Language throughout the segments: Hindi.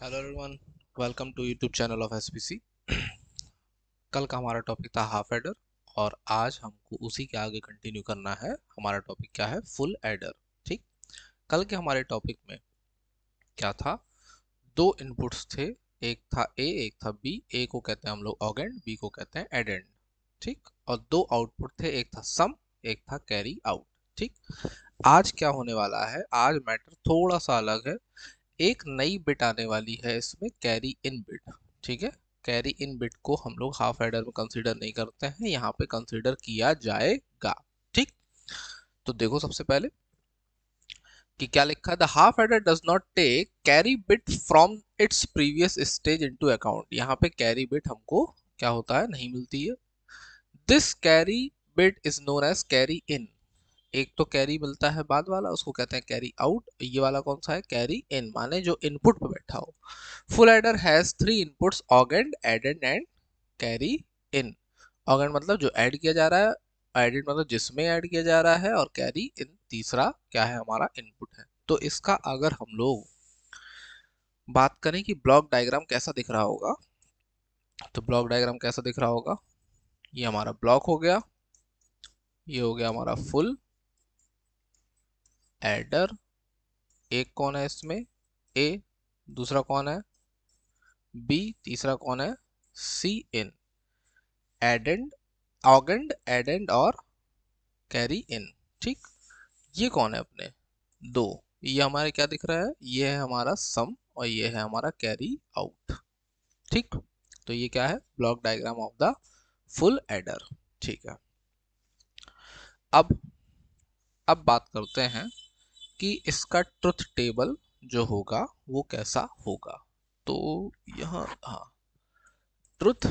Hello everyone, welcome to YouTube channel of SPC. कल का हमारा टॉपिक था हाफ एडर और आज हमको उसी के आगे कंटिन्यू करना है। हमारा टॉपिक क्या है? Full adder. ठीक। कल के हमारे टॉपिक में क्या था? दो इनपुट्स थे, एक था ए एक था बी। ए को कहते हैं हम लोग ऑगेंड, बी को कहते हैं एडेंड। ठीक। और दो आउटपुट थे, एक था सम, एक था कैरी आउट। ठीक। आज क्या होने वाला है? आज मैटर थोड़ा सा अलग है। एक नई बिट आने वाली है इसमें, कैरी इन बिट। ठीक है। कैरी इन बिट को हम लोग हाफ एडर में कंसीडर नहीं करते हैं, यहाँ पे कंसीडर किया जाएगा। ठीक। तो देखो सबसे पहले कि क्या लिखा है। The half adder does not take carry bit from its previous stage into account. यहाँ पे कैरी बिट हमको क्या होता है? नहीं मिलती है। This carry bit is known as carry in. एक तो कैरी मिलता है बाद वाला, उसको कहते हैं कैरी आउट। ये वाला कौन सा है? कैरी इन, माने जो इनपुट पे बैठा हो। Full adder has three inputs, augend, addend and carry in. Augend मतलब जो ऐड किया जा रहा है, एडेड मतलब जिसमें ऐड किया जा रहा है, और कैरी इन तीसरा क्या है? हमारा इनपुट है। तो इसका अगर हम लोग बात करें कि ब्लॉक डायग्राम कैसा दिख रहा होगा, तो ब्लॉक डायग्राम कैसा दिख रहा होगा? ये हमारा ब्लॉक हो गया, ये हो गया हमारा फुल एडर। एक कौन है इसमें? ए। दूसरा कौन है? बी। तीसरा कौन है? सी इन। एडेंड, ऑगेंड, एडेंड और कैरी इन। ठीक। ये कौन है अपने? दो। ये हमारे क्या दिख रहा है? ये है हमारा सम और ये है हमारा कैरी आउट। ठीक। तो ये क्या है? Block diagram of the full adder. ठीक है। अब अब बात करते हैं कि इसका ट्रुथ टेबल जो होगा वो कैसा होगा। तो यहाँ हाँ, truth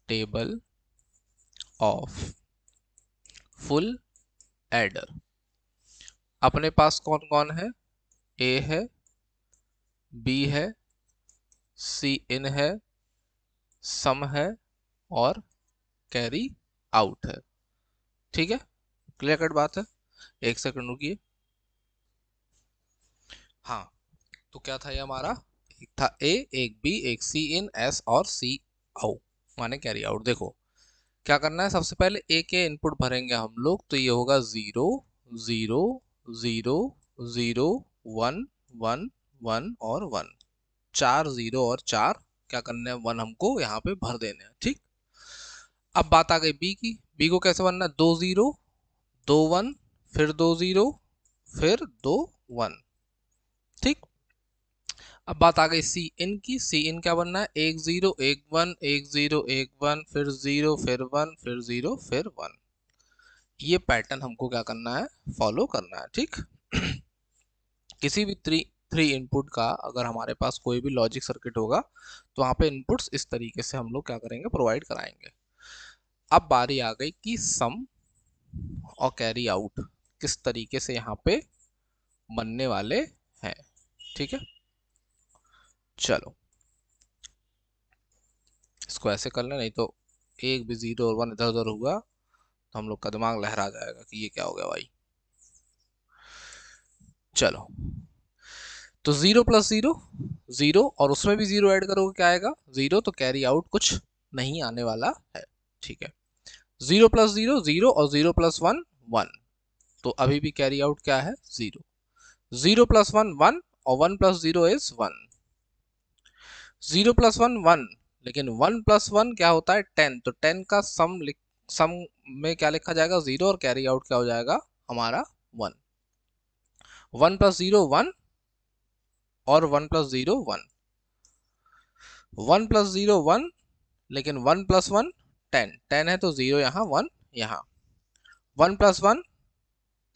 table of full adder. अपने पास कौन कौन है? ए है, बी है, सी इन है, सम है और कैरी आउट है। ठीक है। क्लियर कट बात है। एक सेकंड रुकिए। हाँ, तो क्या था ये हमारा? एक था ए, एक बी, एक सी इन, एस और सी आउट, माने कैरी आउट। देखो क्या करना है। सबसे पहले ए के इनपुट भरेंगे हम लोग, तो ये होगा 0 0 0 0 1 1 1 और 1। चार जीरो और चार क्या करने हैं? वन हमको यहाँ पे भर देने हैं। ठीक। अब बात आ गई बी की। बी को कैसे बनना है? दो जीरो, दो वन, फिर दो जीरो, फिर दो वन। ठीक। अब बात आ गई सी इन की। सी इन क्या बनना है? एक जीरो एक वन, एक जीरो एक वन, फिर जीरो, फिर वन, फिर जीरो, फिर वन। ये पैटर्न हमको क्या करना है? फॉलो करना है। ठीक। किसी भी थ्री थ्री इनपुट का अगर हमारे पास कोई भी लॉजिक सर्किट होगा तो वहाँ पे इनपुट्स इस तरीके से हम लोग क्या करेंगे? प्रोवाइड कराएंगे। अब बारी आ गई कि सम और कैरी आउट किस तरीके से यहाँ पे बनने वाले हैं। ठीक है। चलो इसको ऐसे कर लें, नहीं तो एक भी जीरो और वन इधर उधर हुआ तो हम लोग का दिमाग लहरा जाएगा कि ये क्या हो गया भाई। चलो, तो जीरो प्लस जीरो जीरो, और उसमें भी जीरो ऐड करोगे क्या आएगा? जीरो। तो कैरी आउट कुछ नहीं आने वाला है। ठीक है। जीरो प्लस जीरो जीरो, और जीरो प्लस वन वन। तो अभी भी कैरी आउट क्या है? Zero. Zero plus one one, और one plus zero is one. Zero plus one one, लेकिन वन प्लस वन क्या होता है? टेन। तो टेन का सम में क्या लिखा जाएगा? जीरो, और कैरी आउट क्या हो जाएगा हमारा? One. One plus zero one, और one plus zero one. One plus zero one, लेकिन one plus one ten. Ten है तो जीरो यहाँ, वन यहाँ। One plus one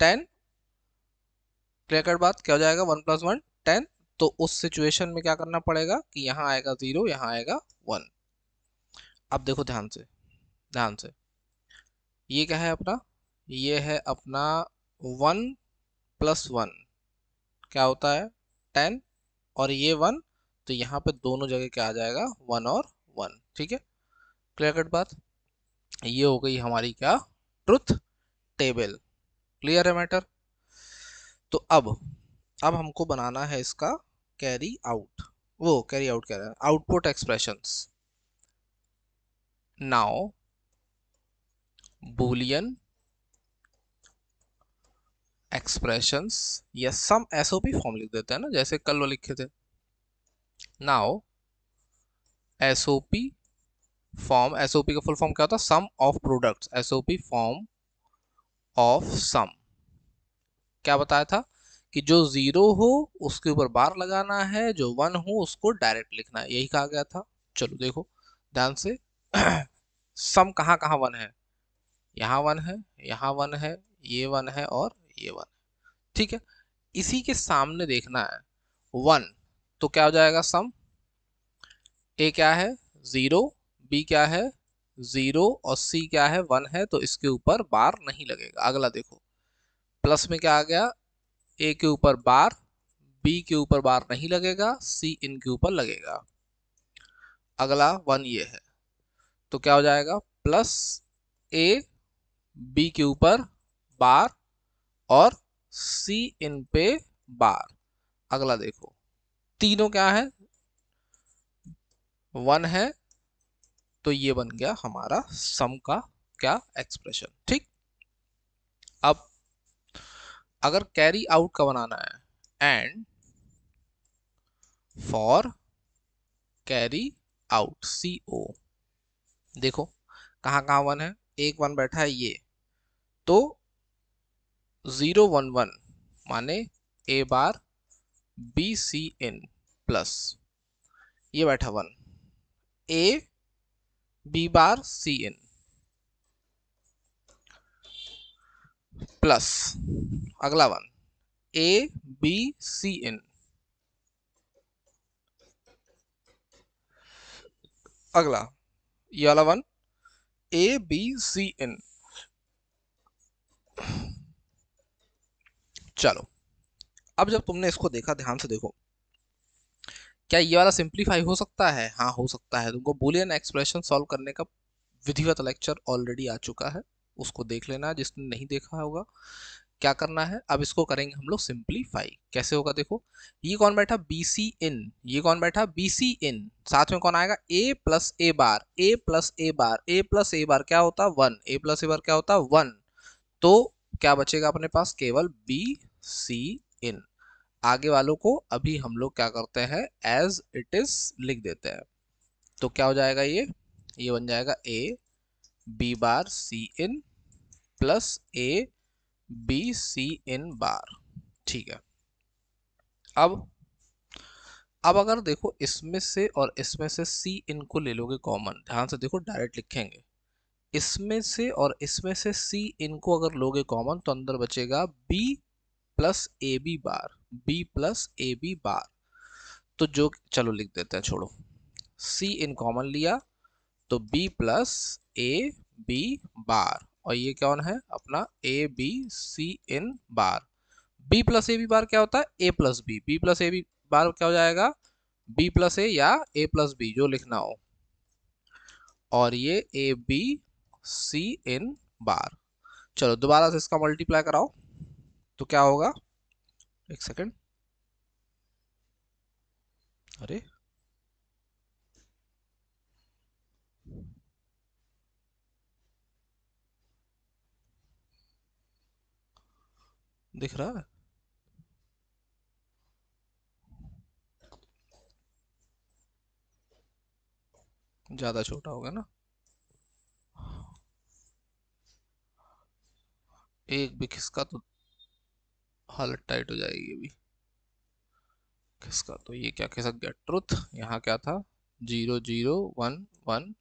ten. Clear cut बात? क्या हो जाएगा? One plus one ten. तो उस सिचुएशन में क्या करना पड़ेगा कि यहाँ आएगा जीरो, यहाँ आएगा वन। अब देखो ध्यान से, ध्यान से। ये क्या है अपना? ये है अपना वन प्लस वन, क्या होता है? टेन। और ये वन, तो यहाँ पे दोनों जगह क्या आ जाएगा? वन और वन। ठीक है। क्लियर कट बात? ये हो गई हमारी क्या? Truth table. क्लियर है मैटर? तो अब अब हमको बनाना है इसका कैरी आउट, वो कैरी आउट कह रहा है, output expressions. Now Boolean expressions या सम एसओपी फॉर्म लिख देते हैं ना, जैसे कल वो लिखे थे। नाउ एसओपी फॉर्म, एसओपी का फुल फॉर्म क्या होता है, sum of products, SOP form of sum. क्या बताया था कि जो जीरो हो उसके ऊपर बार लगाना है, जो वन हो उसको डायरेक्ट लिखना है, यही कहा गया था। चलो देखो ध्यान से। सम कहाँ कहाँ वन है, यहाँ वन है, यहाँ वन है, ये वन है और ये वन है, ठीक है। इसी के सामने देखना है वन, तो क्या हो जाएगा सम। ए क्या है जीरो, बी क्या है जीरो और सी क्या है वन है, तो इसके ऊपर बार नहीं लगेगा। अगला देखो, प्लस में क्या आ गया, ए के ऊपर बार, बी के ऊपर बार नहीं लगेगा, सी इनके ऊपर लगेगा। अगला वन ये है, तो क्या हो जाएगा प्लस ए, बी के ऊपर बार और सी इन पे बार। अगला देखो, तीनों क्या है वन है, तो ये बन गया हमारा सम का क्या एक्सप्रेशन, ठीक। अब अगर कैरी आउट का बनाना है, एंड फॉर कैरी आउट सी ओ, देखो कहाँ कहाँ वन है, एक वन बैठा है ये, तो 0 1 1 माने ए बार बी सी इन प्लस ये बैठा one, A B bar C in plus अगला one A B C in, अगला ये वाला वन ए बी सी इन। चलो अब जब तुमने इसको देखा, ध्यान से देखो, क्या ये वाला सिंप्लीफाई हो सकता है, हाँ हो सकता है। तुमको बूलियन एक्सप्रेशन सॉल्व करने का विधिवत लेक्चर ऑलरेडी आ चुका है, उसको देख लेना जिसने नहीं देखा होगा। क्या करना है, अब इसको करेंगे हम लोग सिंप्लीफाई। कैसे होगा देखो, ये कौन बैठा बी सी इन, ये कौन बैठा बी सी इन, साथ में कौन आएगा ए प्लस ए बार, ए प्लस ए बार, ए प्लस ए बार क्या होता वन, ए प्लस ए बार क्या होता वन। तो क्या बचेगा अपने पास, केवल बी सी इन। आगे वालों को अभी हम लोग क्या करते हैं एज इट इज लिख देते हैं। तो क्या हो जाएगा ये बन जाएगा A B bar C in plus A B C in bar, ठीक है। अब अगर देखो इसमें से और इसमें से सी इन को ले लोगे कॉमन, ध्यान से देखो डायरेक्ट लिखेंगे, इसमें से और इसमें से सी इन को अगर लोगे कॉमन तो अंदर बचेगा B plus A B bar, B plus A B bar. तो जो चलो लिख देते हैं, छोड़ो, सी इन कॉमन लिया तो B plus A B bar, और ये कौन है अपना A B C in bar. B plus A B bar क्या होता है A plus B, B plus A B bar क्या हो जाएगा बी प्लस ए या ए प्लस बी जो लिखना हो, और ये ए बी सी इन बार। चलो दोबारा से इसका मल्टीप्लाई कराओ तो क्या होगा, एक सेकंड, अरे दिख रहा है, ज्यादा छोटा होगा ना, एक भी खिसका तो हालत टाइट हो जाएगी अभी, खिसका तो ये क्या खिसक गया, ट्रुथ यहाँ क्या था 0 0 1 1,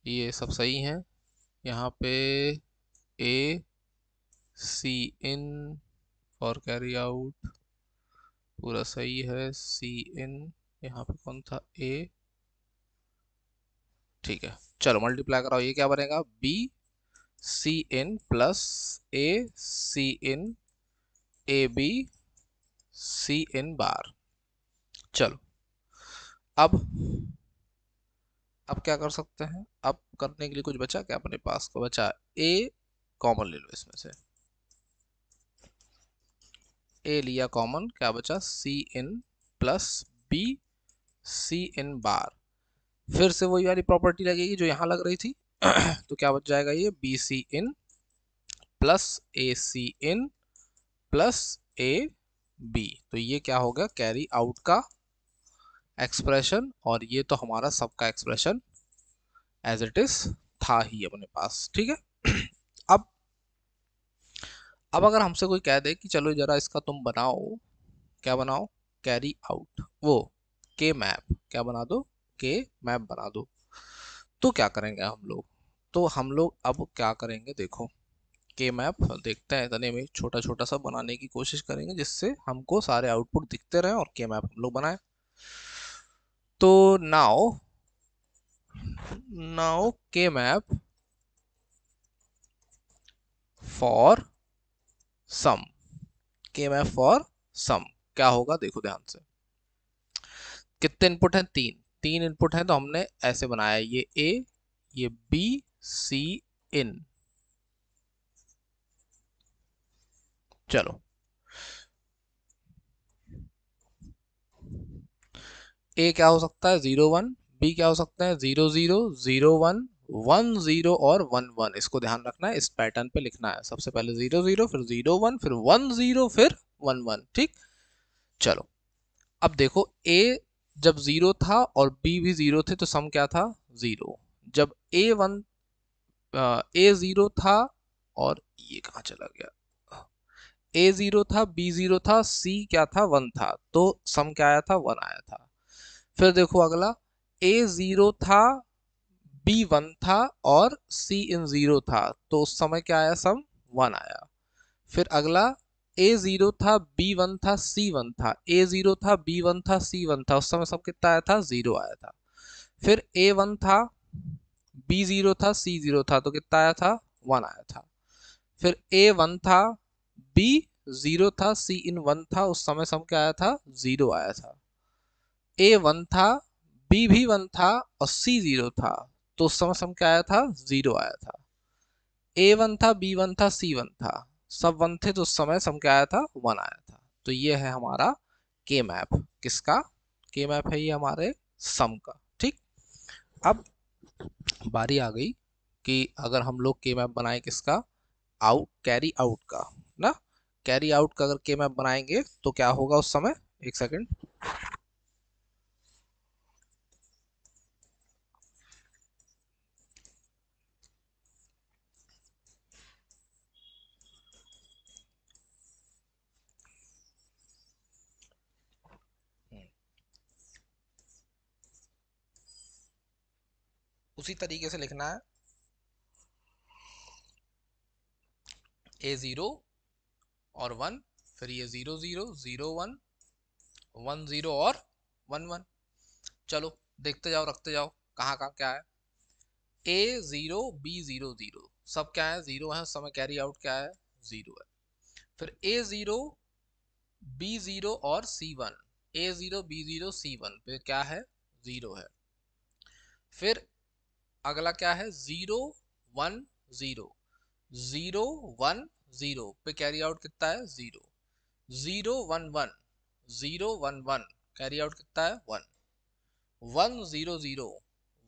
ये सब सही है। यहाँ पे ए C in for carry out पूरा सही है, सी इन यहाँ पे कौन था ए, ठीक है। चलो मल्टीप्लाई कराओ, ये क्या बनेगा B C in plus A C in A B C in bar. चलो अब क्या कर सकते हैं, अब करने के लिए कुछ बचा क्या अपने पास, को बचा ए कॉमन ले लो इसमें से, ए लिया कॉमन, क्या बचा सी in plus B C in बार। फिर से वही वाली प्रॉपर्टी लगेगी जो यहाँ लग रही थी तो क्या बच जाएगा, ये B C in plus A C in plus A B. तो ये क्या होगा, कैरी आउट का एक्सप्रेशन, और ये तो हमारा सबका एक्सप्रेशन एज इट इज था ही अपने पास। ठीक है अब अगर हमसे कोई कह दे कि चलो जरा इसका तुम बनाओ, क्या बनाओ, कैरी आउट, वो के मैप, क्या बना दो, के मैप बना दो, तो क्या करेंगे हम लोग। तो हम लोग अब क्या करेंगे, देखो के मैप देखते हैं, इतने में छोटा छोटा सा बनाने की कोशिश करेंगे जिससे हमको सारे आउटपुट दिखते रहे और के मैप हम लोग बनाए। तो नाउ नाउ के मैप फॉर सम, के मैप फॉर सम क्या होगा, देखो ध्यान से। कितने इनपुट हैं, तीन, तीन इनपुट हैं, तो हमने ऐसे बनाया, ये ए, ये बी सी इन। चलो ए क्या हो सकता है, 0 1, बी क्या हो सकता है, 0 0 0 1 1 0 और 1 1। इसको ध्यान रखना है, इस पैटर्न पे लिखना है, सबसे पहले 0 0 फिर 0 1 फिर 1 0 फिर 1 1। ठीक, चलो अब देखो ए जब 0 था और बी भी 0 थे तो सम क्या था, 0। जब ए 0 था और ये कहाँ चला गया, ए 0 था बी 0 था सी क्या था, 1 था, तो सम क्या आया था, 1 आया था। फिर देखो अगला, ए 0 था बी 1 था और सी इन 0 था, तो उस समय क्या आया, सम 1 आया। फिर अगला, ए 0 था बी 1 था सी 1 था, ए 0 था बी 1 था सी 1 था, उस समय सब कितना आया था, 0 आया था। फिर ए 1 था बी 0 था सी 0 था, तो कितना आया था, 1 आया था। फिर ए 1 था बी 0 था सी इन 1 था, उस समय सम क्या आया था, 0 आया था। ए 1 था बी भी 1 था और सी 0 था, तो उस समय सम क्या आया था, 0 आया था। ए 1 था बी 1 था सी 1 था, सब 1 थे, तो उस समय सम क्या आया था, 1 आया था। तो ये है हमारा के मैप, किसका के मैप है, ये हमारे सम का। ठीक, अब बारी आ गई कि अगर हम लोग के मैप बनाए किसका, आउट, कैरी आउट का ना। कैरी आउट का अगर के मैप बनाएंगे तो क्या होगा उस समय, एक सेकंड। उसी तरीके से लिखना है, ए 0 और 1, फिर ये 0 0 0 1 1 0 और 1 1। चलो देखते जाओ, रखते जाओ, कहाँ कहाँ क्या है। ए 0 बी 0 0, सब क्या है, 0 है, उस समय कैरी आउट क्या है, 0 है। फिर ए 0 बी 0 और सी 1, ए 0 बी 0 सी 1 पे क्या है, 0 है। फिर अगला क्या है, 0 1 0, 0 1 0 पे कैरी आउट कितना है, 0। 0 1 1, 0 1 1 कैरी आउट कितना है, 1। 1 0 0,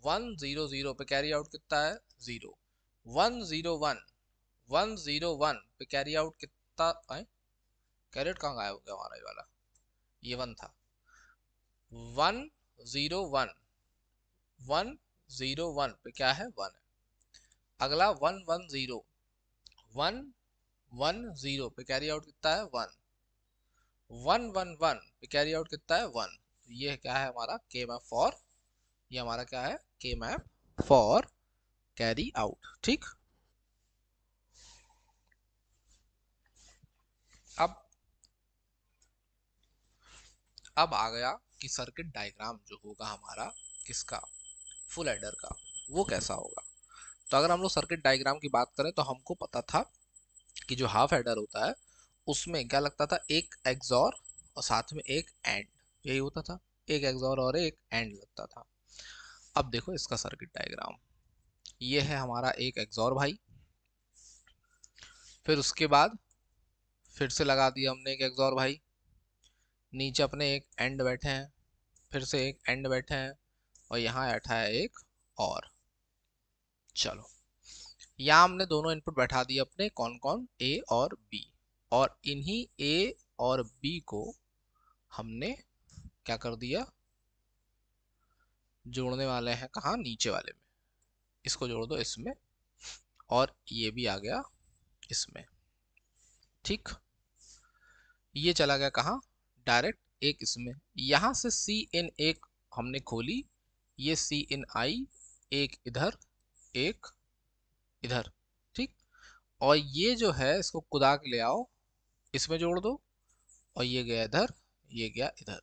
1 0 0 पे कैरी आउट कितना है, 0। 1 0 1, 1 0 1 पे कैरी आउट कितना है, कैरी आउट कहाँ गायब हो गया हमारा, ये वाला, ये 1 था। 1 0 1, 1 0 1 पे क्या है, 1 है। अगला 1 1 0, 1 1 0 पे कैरी आउट कितना है, 1। 1 1 1 पे कैरी आउट कितना है, 1। तो ये क्या है हमारा के मैप फॉर, ये हमारा क्या है, के मैप फॉर कैरी आउट। ठीक, अब आ गया कि सर्किट डायग्राम जो होगा हमारा किसका, फुल एडर का, वो कैसा होगा। तो अगर हम लोग सर्किट डायग्राम की बात करें तो हमको पता था कि जो हाफ एडर होता है उसमें क्या लगता था, एक एक्सॉर और साथ में एक एंड, यही होता था, एक एक्सॉर और एक एंड लगता था। अब देखो इसका सर्किट डायग्राम, ये है हमारा एक एक्सॉर भाई, फिर उसके बाद फिर से लगा दिया हमने एक एक्सॉर भाई, नीचे अपने एक एंड बैठे हैं, फिर से एक एंड बैठे हैं, और यहाँ बैठा है एक और। चलो, यहाँ हमने दोनों इनपुट बैठा दिए अपने, कौन कौन, ए और बी, और इन्हीं ए और बी को हमने क्या कर दिया, जोड़ने वाले हैं कहाँ, नीचे वाले में। इसको जोड़ दो इसमें, और ये भी आ गया इसमें। ठीक, ये चला गया कहाँ, डायरेक्ट एक इसमें। यहां से सी इन एक हमने खोली, ये सी इन आई, एक इधर एक इधर। ठीक, और ये जो है इसको कुदा के ले आओ, इसमें जोड़ दो, और ये गया इधर, ये गया इधर,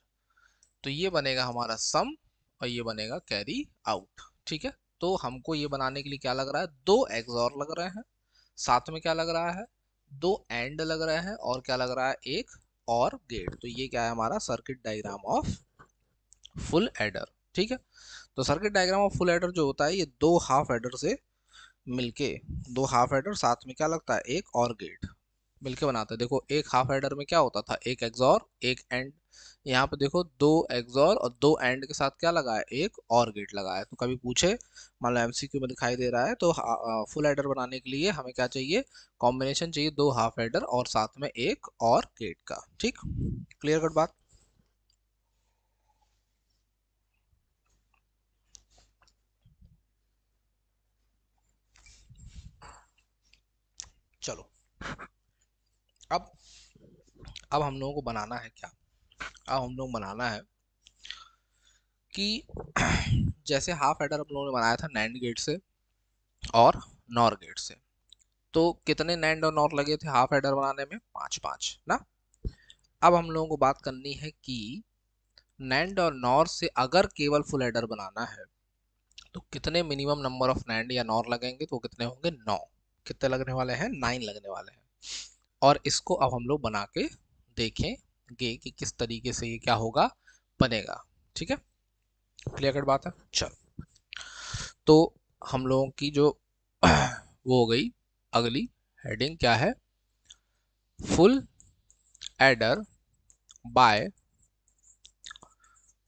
तो ये बनेगा हमारा सम, और ये बनेगा कैरी आउट। ठीक है, तो हमको ये बनाने के लिए क्या लग रहा है, दो एक्सॉर लग रहे हैं, साथ में क्या लग रहा है, दो एंड लग रहे हैं, और क्या लग रहा है, एक और गेट। तो ये क्या है हमारा circuit diagram of full adder. ठीक है, तो circuit diagram of full adder जो होता है, ये दो हाफ एडर से मिलके, दो हाफ एडर साथ में क्या लगता है, एक और गेट मिलके बनाते हैं। देखो एक हाफ एडर में क्या होता था, एक एक्सॉर एक एंड, यहाँ पे देखो दो एक्सॉर और दो एंड के साथ क्या लगा है, एक और गेट लगा है। तो कभी पूछे, मान लो एमसीक्यू में दिखाई दे रहा है, तो फुल एडर बनाने के लिए हमें क्या चाहिए, कॉम्बिनेशन चाहिए दो हाफ एडर और साथ में एक और गेट का। ठीक, क्लियर कट बात। चलो, अब अब हम लोगों को बनाना है क्या, अब हम लोग बनाना है कि जैसे हाफ एडर हम लोगों ने बनाया था नैंड गेट से और नॉर गेट से, तो कितने नैंड और नॉर लगे थे हाफ एडर बनाने में, पांच पांच ना। अब हम लोगों को बात करनी है कि नैंड और नॉर से अगर केवल फुल एडर बनाना है तो कितने मिनिमम नंबर ऑफ नैंड या नॉर लगेंगे, तो कितने होंगे, 9। कितने लगने वाले हैं, 9 लगने वाले हैं। और इसको अब हम लोग बना के देखेंगे कि किस तरीके से ये क्या होगा, बनेगा। ठीक है, क्लियर कट बात है। चलो, तो हम लोगों की जो वो हो गई, अगली हेडिंग क्या है, full adder by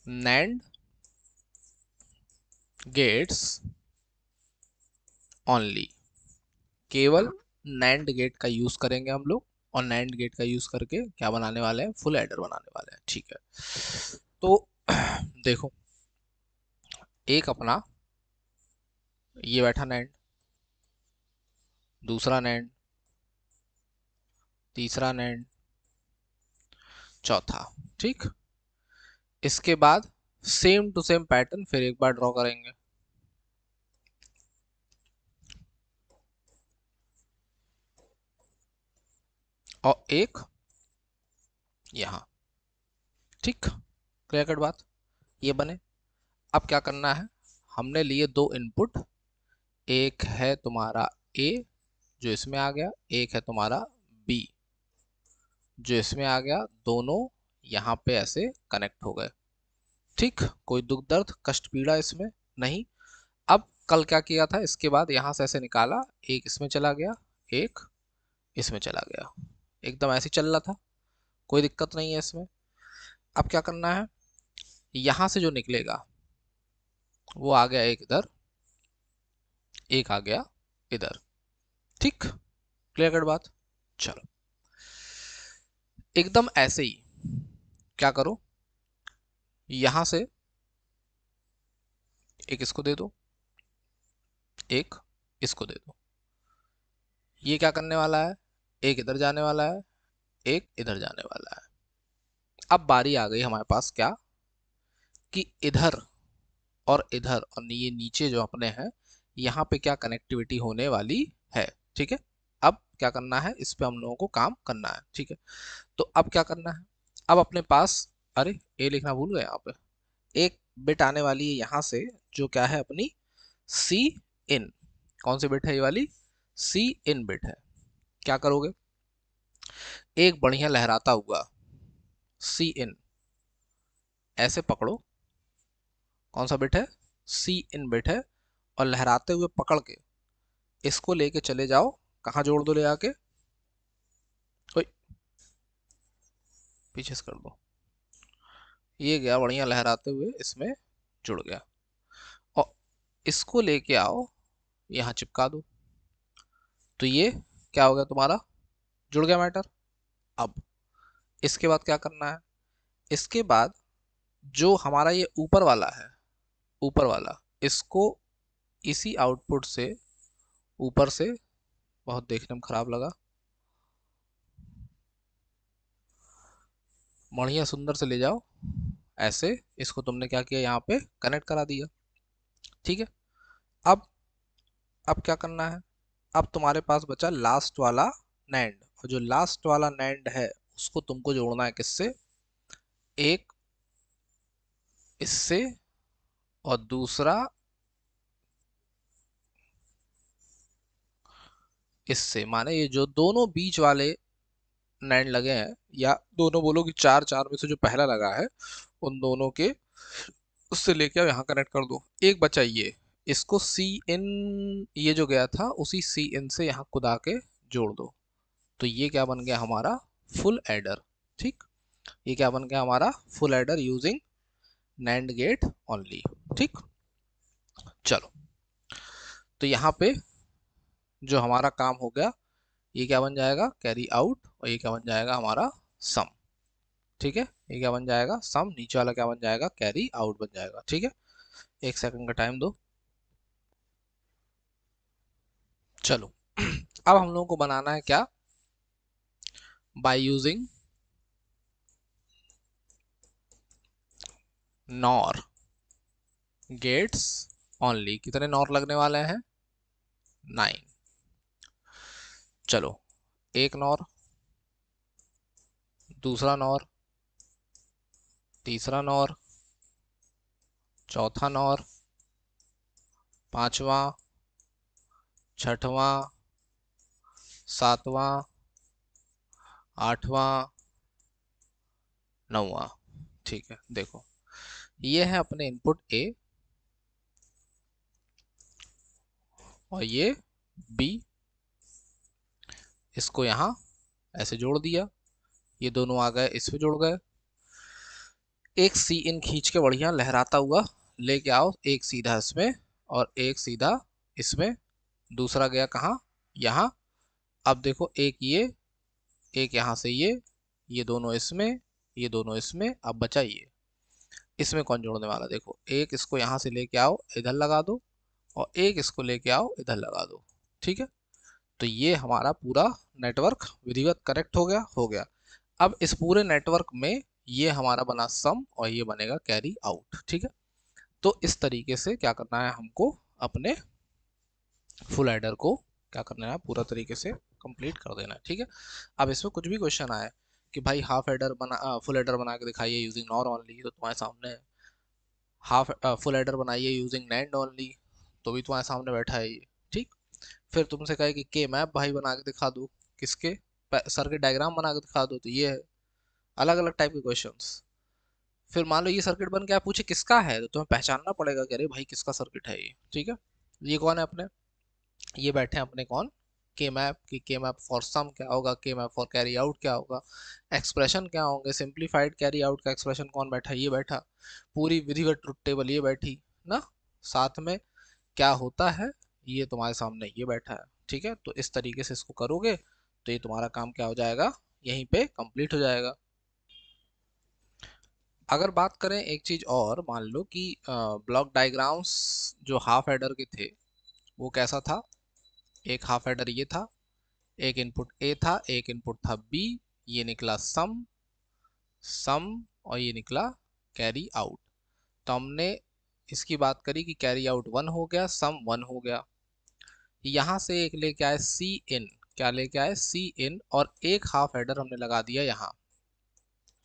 NAND gates only. केवल नैंड गेट का यूज करेंगे हम लोग, और नैंड गेट का यूज करके क्या बनाने वाले हैं, फुल एडर बनाने वाले हैं। ठीक है, तो देखो एक अपना ये बैठा नैंड, दूसरा नैंड, तीसरा नैंड, चौथा। ठीक, इसके बाद सेम टू सेम पैटर्न फिर एक बार ड्रॉ करेंगे, और एक यहाँ। ठीक, क्लियर कट बात, ये बने। अब क्या करना है, हमने लिए दो इनपुट, एक है तुम्हारा ए जो इसमें आ गया, एक है तुम्हारा बी जो इसमें आ गया, दोनों यहाँ पे ऐसे कनेक्ट हो गए। ठीक, कोई दुख दर्द कष्ट पीड़ा इसमें नहीं। अब कल क्या किया था, इसके बाद यहाँ से ऐसे निकाला, एक इसमें चला गया, एक इसमें चला गया, एकदम ऐसे चल रहा था, कोई दिक्कत नहीं है इसमें। अब क्या करना है, यहाँ से जो निकलेगा वो आ गया एक इधर, एक आ गया इधर। ठीक, क्लियर कट बात। चलो, एकदम ऐसे ही क्या करो, यहां से एक इसको दे दो, एक इसको दे दो, ये क्या करने वाला है, एक इधर जाने वाला है, एक इधर जाने वाला है। अब बारी आ गई हमारे पास क्या, कि इधर और इधर और ये नीचे जो अपने हैं, यहाँ पे क्या कनेक्टिविटी होने वाली है। ठीक है, अब क्या करना है, इस पे हम लोगों को काम करना है। ठीक है, तो अब क्या करना है, अब अपने पास, अरे ए लिखना भूल गए यहाँ पे, एक बिट आने वाली है यहाँ से, जो क्या है अपनी सी इन। कौन सी बिट है ये वाली, सी इन बिट है। क्या करोगे, एक बढ़िया लहराता हुआ सी इन ऐसे पकड़ो, कौन सा बिट है, सी इन बिट है, और लहराते हुए पकड़ के इसको लेके चले जाओ, कहाँ जोड़ दो ले आके, ओए, पीछे से कर दो, ये गया बढ़िया लहराते हुए, इसमें जुड़ गया। और इसको लेके आओ, यहाँ चिपका दो, तो ये क्या हो गया तुम्हारा, जुड़ गया मैटर। अब इसके बाद क्या करना है, इसके बाद जो हमारा ये ऊपर वाला है, ऊपर वाला, इसको इसी आउटपुट से ऊपर से, बहुत देखने में खराब लगा, बढ़िया सुंदर से ले जाओ ऐसे, इसको तुमने क्या किया, यहाँ पे कनेक्ट करा दिया। ठीक है, अब अब क्या करना है, अब तुम्हारे पास बचा लास्ट वाला नैंड, और जो लास्ट वाला नैंड है उसको तुमको जोड़ना है किससे, एक इससे और दूसरा इससे, माने ये जो दोनों बीच वाले नैंड लगे हैं, या दोनों बोलो कि चार चार में से जो पहला लगा है, उन दोनों के उससे लेके यहाँ कनेक्ट कर दो। एक बचा ये, इसको सी इन, ये जो गया था उसी सी इन से यहाँ कुदा के जोड़ दो, तो ये क्या बन गया हमारा, फुल एडर। ठीक, ये क्या बन गया हमारा, full adder using NAND get only. ठीक, चलो, तो यहाँ पे जो हमारा काम हो गया, ये क्या बन जाएगा, कैरी आउट, और ये क्या बन जाएगा हमारा, सम। ठीक है, ये क्या बन जाएगा, सम, नीचे वाला क्या बन जाएगा, कैरी आउट बन जाएगा। ठीक है, एक सेकंड का टाइम दो। चलो अब हम लोगों को बनाना है क्या, by using NOR gates only. कितने नॉर लगने वाले हैं, 9। चलो, एक नॉर, दूसरा नॉर, तीसरा नॉर, चौथा नॉर, पांचवा, छठवां, सातवां, आठवां, नौवां। ठीक है, देखो ये है अपने इनपुट ए, और ये बी, इसको यहाँ ऐसे जोड़ दिया, ये दोनों आ गए इसमें जुड़ गए। एक सी इन खींच के बढ़िया लहराता हुआ लेके आओ, एक सीधा इसमें और एक सीधा इसमें, दूसरा गया कहाँ, यहाँ। अब देखो एक ये, एक यहाँ से ये दोनों इसमें, ये दोनों इसमें, अब बचा ये, इसमें कौन जोड़ने वाला, देखो एक इसको यहाँ से लेके आओ इधर लगा दो, और एक इसको लेके आओ इधर लगा दो। ठीक है, तो ये हमारा पूरा नेटवर्क विधिवत कनेक्ट हो गया, हो गया। अब इस पूरे नेटवर्क में ये हमारा बना सम, और ये बनेगा कैरी आउट। ठीक है, तो इस तरीके से क्या करना है हमको, अपने फुल एडर को क्या करना है, पूरा तरीके से कंप्लीट कर देना है। ठीक है, अब इसमें कुछ भी क्वेश्चन आए कि भाई हाफ एडर बना, फुल एडर बना के दिखाइए यूजिंग नॉर ओनली, तो तुम्हारे सामने हाफ फुल एडर बनाइए यूजिंग नैंड ओनली, तो भी तुम्हारे सामने बैठा है ये। ठीक, फिर तुमसे कहे कि के मैप भाई बना के दिखा दो, किसके, सर्किट डायग्राम बना के दिखा दो, तो ये है। अलग अलग टाइप के क्वेश्चंस। फिर मान लो ये सर्किट बन के आप पूछे किसका है, तो तुम्हें पहचानना पड़ेगा कि अरे भाई किसका सर्किट है ये। ठीक है, ये कौन है अपने, ये बैठे हैं अपने कौन, के मैप की, के मैप फॉर सम क्या होगा, के मैप फॉर कैरी आउट क्या होगा, एक्सप्रेशन क्या होंगे, सिंप्लीफाइड कैरी आउट का एक्सप्रेशन कौन बैठा, ये बैठा, पूरी विधिवत ट्रुथ टेबल ये बैठी ना, साथ में क्या होता है ये तुम्हारे सामने ये बैठा है। ठीक है, तो इस तरीके से इसको करोगे तो ये तुम्हारा काम क्या हो जाएगा, यहीं पे कंप्लीट हो जाएगा। अगर बात करें एक चीज और, मान लो कि ब्लॉक डायग्राम्स जो हाफ एडर के थे वो कैसा था, एक हाफ एडर ये था, एक इनपुट ए था, एक इनपुट था बी, ये निकला सम, सम, और ये निकला कैरी आउट। तो हमने इसकी बात करी कि कैरी आउट 1 हो गया, सम 1 हो गया। यहाँ से एक लेके आए सी इन, क्या लेके आए, सी इन, और एक हाफ एडर हमने लगा दिया यहाँ,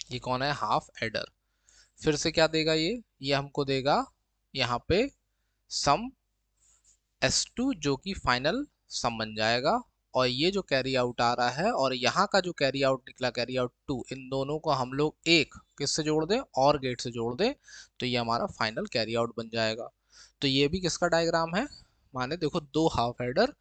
ये कौन है, हाफ एडर। फिर से क्या देगा ये हमको देगा यहाँ पे सम S2 जो कि फाइनल सम बन जाएगा, और ये जो कैरी आउट आ रहा है और यहाँ का जो कैरी आउट निकला कैरी आउट 2, इन दोनों को हम लोग एक किससे जोड़ दें, और गेट से जोड़ दें, तो ये हमारा फाइनल कैरी आउट बन जाएगा। तो ये भी किसका डायग्राम है, माने देखो दो हाफ एडर,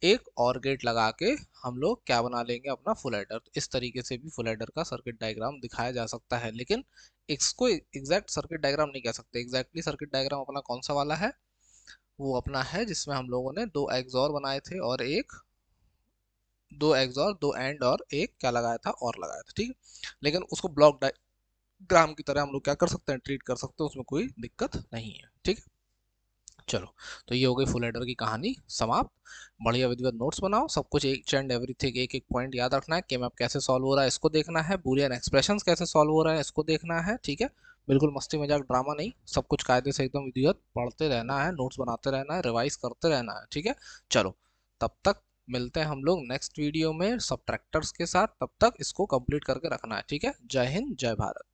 एक और गेट लगा के हम लोग क्या बना लेंगे, अपना फुल एडर। तो इस तरीके से भी फुल एडर का सर्किट डायग्राम दिखाया जा सकता है, लेकिन इसको एग्जैक्ट सर्किट डायग्राम नहीं कह सकते। एग्जैक्टली सर्किट डायग्राम अपना कौन सा वाला है, वो अपना है जिसमें हम लोगों ने दो एक्सॉर बनाए थे और एक, दो एक्सॉर, दो एंड और एक क्या लगाया था, और लगाया था, ठीक है। लेकिन उसको ब्लॉक डायग्राम की तरह हम लोग क्या कर सकते हैं, ट्रीट कर सकते हैं, उसमें कोई दिक्कत नहीं है, ठीक है। चलो, तो ये हो गई फुल एडर की कहानी समाप्त। बढ़िया विधिवत नोट्स बनाओ, सब कुछ एक एंड एवरीथिंग, एक एक पॉइंट याद रखना है। के मैप कैसे सॉल्व हो रहा है इसको देखना है, बूलियन एक्सप्रेशंस कैसे सॉल्व हो रहा है इसको देखना है, ठीक है। बिल्कुल मस्ती मजाक ड्रामा नहीं, सब कुछ कायदे से एकदम विधिवत पढ़ते रहना है, नोट्स बनाते रहना है, रिवाइज करते रहना है, ठीक है। चलो, तब तक मिलते हैं हम लोग नेक्स्ट वीडियो में सबट्रैक्टर्स के साथ। तब तक इसको कंप्लीट करके रखना है, ठीक है। जय हिंद, जय भारत।